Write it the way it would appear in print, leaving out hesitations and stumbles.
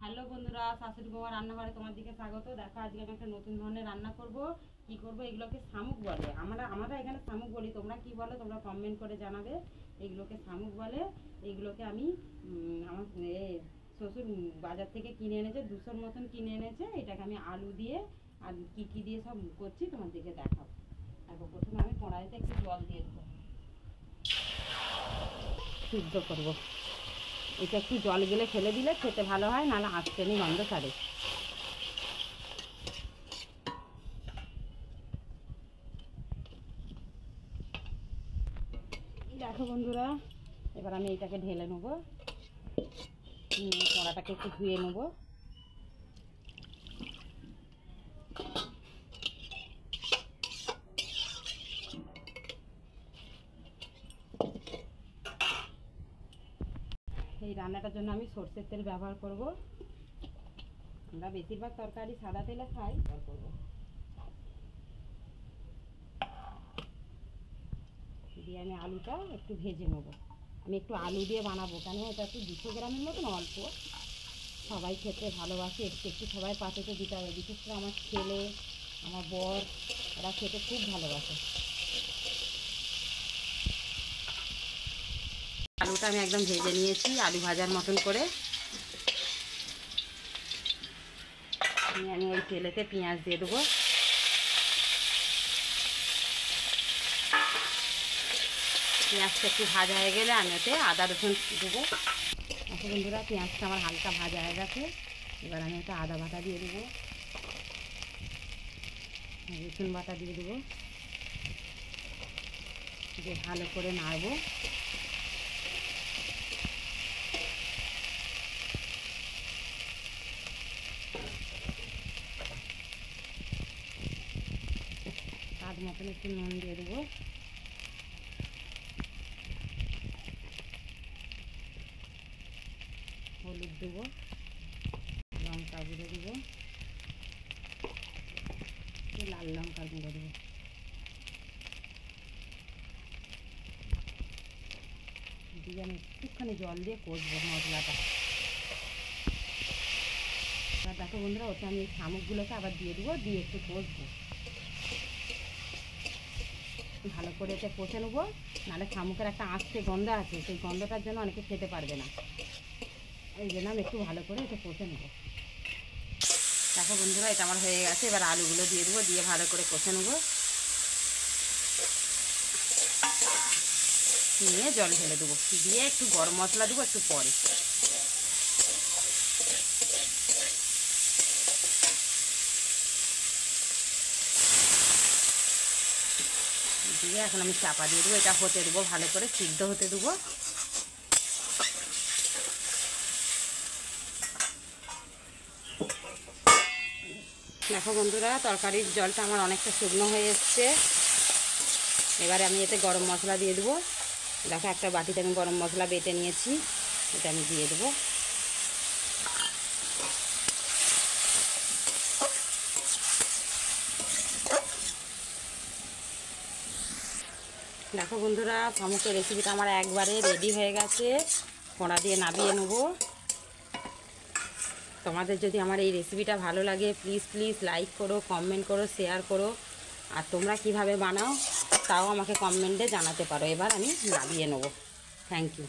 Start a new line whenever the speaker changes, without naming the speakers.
Hello বন্ধুরা, শাশুড়ি বৌমা রান্নাঘরে তোমার দিকে স্বাগত। দেখো আজকে আমি একটা নতুন ধরনের রান্না করব। কি করব, এগুলোকে শামুক বলে। আমরা এখানে শামুক বলি, তোমরা কি বলো তোমরা কমেন্ট করে জানাবে। এগুলোকে শামুক বলে। এগুলোকে আমি আমার শ্বশুর বাজার থেকে কিনে এনেছে, 200-র মতন কিনে এনেছে। এটাকে আমি আলু দিয়ে আর কি দিয়ে সব করছি তোমার দিকে দেখাবো। দেখো প্রথমে আমি কড়াইতে একটু জল দিয়ে দেবো, সিদ্ধ করবো। এটা একটু জল গেলে ফেলে দিলে খেতে ভালো হয়, নাহলে আঁচটেনি গন্ধ ছাড়ে। দেখো বন্ধুরা, এবার আমি এইটাকে ঢেলে নেবো, কড়াটাকে একটু ধুয়ে নেবো। এই রান্নাটার জন্য আমি সরষের তেল ব্যবহার করব। আমরা বেশিরভাগ তরকারি সাদা তেলে খাই। করবো দিয়ে আমি আলুটা একটু ভেজে নেবো। আমি একটু আলু দিয়ে বানাবো, কেন এটা একটু 200 গ্রামের মতন অল্প। সবাই খেতে ভালোবাসে, একটু একটু সবাই পাতেতে দিতে হবে। বিশেষ করে আমার ছেলে, আমার বর, এরা খেতে খুব ভালোবাসে। আলুটা আমি একদম ভেজে নিয়েছি, আলু ভাজার মতন করে। আমি ওই তেলেতে পেঁয়াজ দিয়ে দেবো। পেঁয়াজটা একটু ভাজা হয়ে গেলে আমি ওতে আদা রসুন দেবো। আচ্ছা বন্ধুরা, পেঁয়াজটা আমার হালকা ভাজা হয়ে গেছে। এবার আমি ওটা আদা বাটা দিয়ে দেবো, রসুন বাটা দিয়ে দেবো, দিয়ে ভালো করে নাড়বো। স্বাদ মতন একটু নুন দিয়ে দেবো। হলুদ দেবো, লঙ্কা গুঁড়ো দেবো, লাল লঙ্কা গুঁড়ো দেবো। দিয়ে আমি একটুখানি জল দিয়ে কষবো মশলাটা। এবার দেখো বন্ধুরা, ওতে আমি এই শামুকগুলোকে আবার দিয়ে দেবো, দিয়ে একটু কষবো। ভালো করে এতে কষে নেবো, নাহলে শামুকের একটা আঁচড়ে গন্ধ আছে, সেই গন্ধটার জন্য অনেকে খেতে পারবে না। এই জন্য আমি একটু ভালো করে এতে কষে নেবো। দেখো বন্ধুরা, এটা আমার হয়ে গেছে। এবার আলুগুলো দিয়ে দেবো, দিয়ে ভালো করে কষে নেবো। নিয়ে জল ঢেলে দেবো, দিয়ে একটু গরম মশলা দেবো একটু পরে। দিয়ে এখন আমি চাপা দিয়ে দেবো, এটা হতে দেবো, ভালো করে সিদ্ধ হতে দেবো। দেখো বন্ধুরা, তরকারির জলটা আমার অনেকটা শুকনো হয়ে এসছে। এবারে আমি এতে গরম মশলা দিয়ে দেবো। দেখো একটা বাটিতে আমি গরম মশলা বেটে নিয়েছি, এটা আমি দিয়ে দেবো। দেখো বন্ধুরা, শামুকের রেসিপিটা আমার একবারে রেডি হয়ে গেছে। কড়া দিয়ে নামিয়ে নেবো। তোমাদের যদি আমার এই রেসিপিটা ভালো লাগে, প্লিজ লাইক করো, কমেন্ট করো, শেয়ার করো। আর তোমরা কিভাবে বানাও তাও আমাকে কমেন্টে জানাতে পারো। এবার আমি নামিয়ে নেবো। Thank you.